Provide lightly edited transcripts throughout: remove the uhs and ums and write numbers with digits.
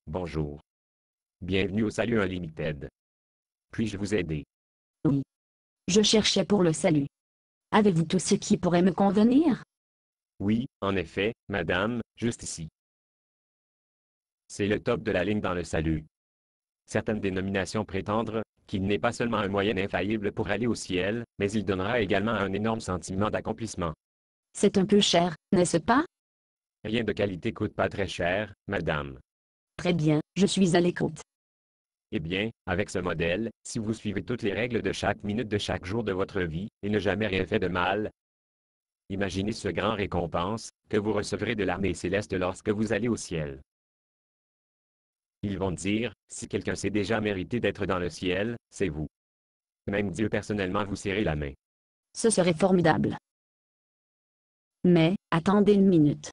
Bonjour. Bienvenue au Salut Unlimited. Puis-je vous aider? Oui. Je cherchais pour le salut. Avez-vous tout ce qui pourrait me convenir? Oui, en effet, madame, juste ici. C'est le top de la ligne dans le salut. Certaines dénominations prétendent qu'il n'est pas seulement un moyen infaillible pour aller au ciel, mais il donnera également un énorme sentiment d'accomplissement. C'est un peu cher, n'est-ce pas? Rien de qualité coûte pas très cher, madame. Très bien, je suis à l'écoute. Eh bien, avec ce modèle, si vous suivez toutes les règles de chaque minute de chaque jour de votre vie, et ne jamais rien fait de mal, imaginez ce grand récompense que vous recevrez de l'armée céleste lorsque vous allez au ciel. Ils vont dire, si quelqu'un s'est déjà mérité d'être dans le ciel, c'est vous. Même Dieu personnellement vous serrer la main. Ce serait formidable. Mais, attendez une minute.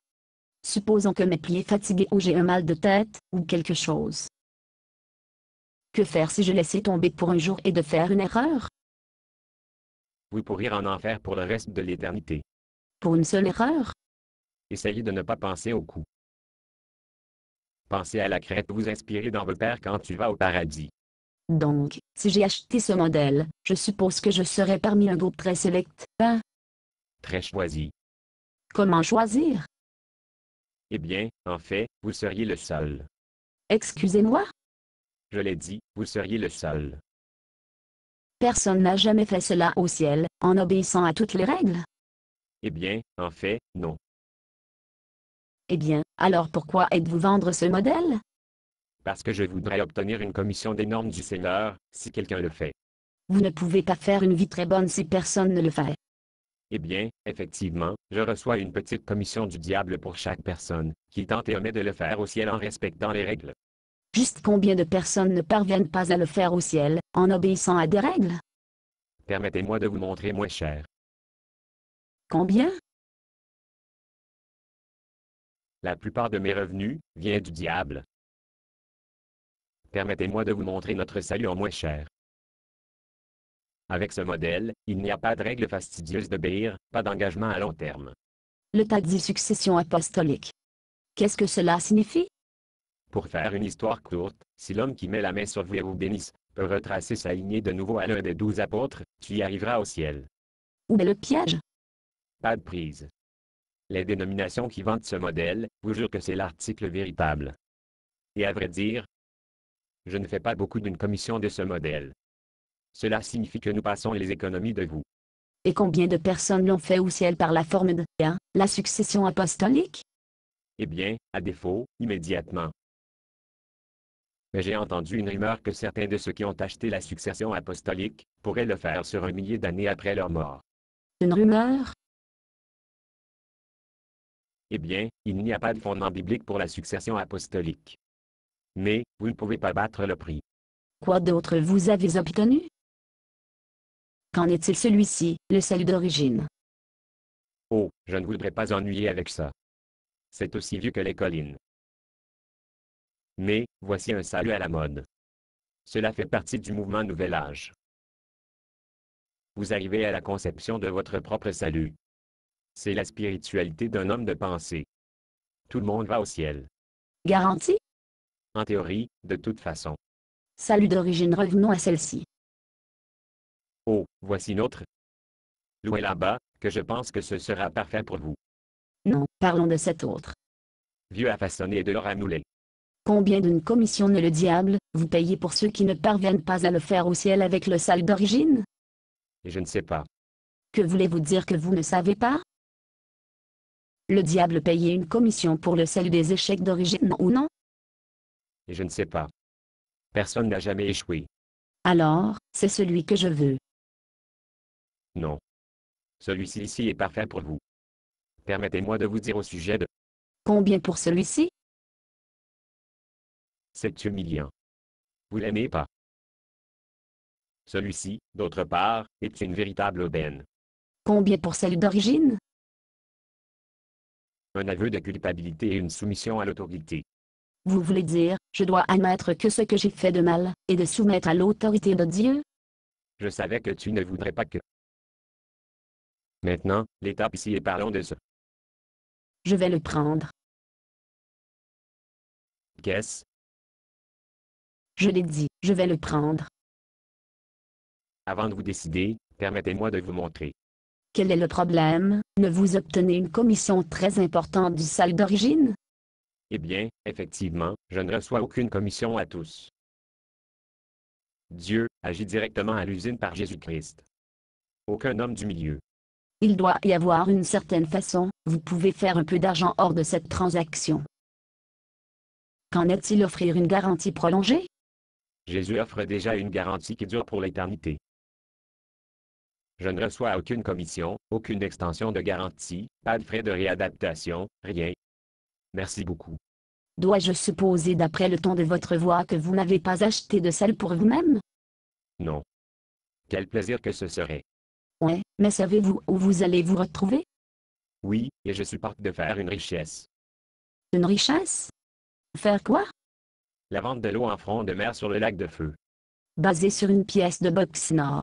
Supposons que mes pieds fatigués ou j'ai un mal de tête, ou quelque chose. Que faire si je laissais tomber pour un jour et de faire une erreur? Vous pourrez en enfer pour le reste de l'éternité. Pour une seule erreur? Essayez de ne pas penser au coup. Pensez à la crête vous inspirez dans vos pères quand tu vas au paradis. Donc, si j'ai acheté ce modèle, je suppose que je serai parmi un groupe très sélect, hein? Très choisi. Comment choisir? Eh bien, en fait, vous seriez le seul. Excusez-moi? Je l'ai dit, vous seriez le seul. Personne n'a jamais fait cela au ciel, en obéissant à toutes les règles. Eh bien, en fait, non. Eh bien, alors pourquoi êtes-vous vendre ce modèle? Parce que je voudrais obtenir une commission des normes du Seigneur, si quelqu'un le fait. Vous ne pouvez pas faire une vie très bonne si personne ne le fait. Eh bien, effectivement, je reçois une petite commission du diable pour chaque personne qui tente et omet de le faire au ciel en respectant les règles. Juste combien de personnes ne parviennent pas à le faire au ciel, en obéissant à des règles? Permettez-moi de vous montrer moins cher. Combien? La plupart de mes revenus vient du diable. Permettez-moi de vous montrer notre salut en moins cher. Avec ce modèle, il n'y a pas de règle fastidieuse d'obéir, pas d'engagement à long terme. Le tas dit succession apostolique. Qu'est-ce que cela signifie? Pour faire une histoire courte, si l'homme qui met la main sur vous et vous bénisse peut retracer sa lignée de nouveau à l'un des 12 apôtres, tu y arriveras au ciel. Où est le piège? Pas de prise. Les dénominations qui vantent ce modèle vous jurent que c'est l'article véritable. Et à vrai dire, je ne fais pas beaucoup d'une commission de ce modèle. Cela signifie que nous passons les économies de vous. Et combien de personnes l'ont fait au ciel par la forme de la succession apostolique? Eh bien, à défaut, immédiatement. Mais j'ai entendu une rumeur que certains de ceux qui ont acheté la succession apostolique pourraient le faire sur 1 millier d'années après leur mort. Une rumeur? Eh bien, il n'y a pas de fondement biblique pour la succession apostolique. Mais, vous ne pouvez pas battre le prix. Quoi d'autre vous avez obtenu? Qu'en est-il celui-ci, le salut d'origine? Oh, je ne voudrais pas ennuyer avec ça. C'est aussi vieux que les collines. Mais, voici un salut à la mode. Cela fait partie du mouvement Nouvel Âge. Vous arrivez à la conception de votre propre salut. C'est la spiritualité d'un homme de pensée. Tout le monde va au ciel. Garantie? En théorie, de toute façon. Salut d'origine, revenons à celle-ci. Oh, voici une autre. Louez là-bas, que je pense que ce sera parfait pour vous. Non, parlons de cette autre. Vieux à façonner et de l'or à mouler. Combien d'une commission ne le diable, vous payez pour ceux qui ne parviennent pas à le faire au ciel avec le salut d'origine? Et je ne sais pas. Que voulez-vous dire que vous ne savez pas? Le diable payait une commission pour le salut des échecs d'origine ou non? Et je ne sais pas. Personne n'a jamais échoué. Alors, c'est celui que je veux. Non. Celui-ci ici est parfait pour vous. Permettez-moi de vous dire au sujet de Combien pour celui-ci? c'est humiliant. Vous l'aimez pas. Celui-ci, d'autre part, est une véritable aubaine. Combien pour salut d'origine? Un aveu de culpabilité et une soumission à l'autorité. Vous voulez dire, je dois admettre que ce que j'ai fait de mal, et de soumettre à l'autorité de Dieu? Je savais que tu ne voudrais pas que. Maintenant, l'étape ici et parlons de ce. Je vais le prendre. Qu'est-ce? Je l'ai dit, je vais le prendre. Avant de vous décider, permettez-moi de vous montrer. Quel est le problème? Ne vous obtenez une commission très importante du salaire d'origine? Eh bien, effectivement, je ne reçois aucune commission à tous. Dieu agit directement à l'usine par Jésus-Christ. Aucun homme du milieu. Il doit y avoir une certaine façon, vous pouvez faire un peu d'argent hors de cette transaction. Qu'en est-il offrir une garantie prolongée? Jésus offre déjà une garantie qui dure pour l'éternité. Je ne reçois aucune commission, aucune extension de garantie, pas de frais de réadaptation, rien. Merci beaucoup. Dois-je supposer d'après le ton de votre voix que vous n'avez pas acheté de sel pour vous-même? Non. Quel plaisir que ce serait. Ouais, mais savez-vous où vous allez vous retrouver? Oui, et je supporte de faire une richesse. Une richesse? Faire quoi? La vente de l'eau en front de mer sur le lac de feu. Basé sur une pièce de boxe nord.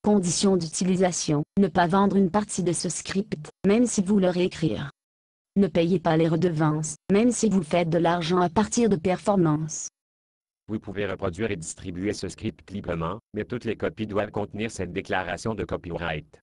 Conditions d'utilisation, ne pas vendre une partie de ce script, même si vous le réécrire. Ne payez pas les redevances, même si vous faites de l'argent à partir de performances. Vous pouvez reproduire et distribuer ce script librement, mais toutes les copies doivent contenir cette déclaration de copyright.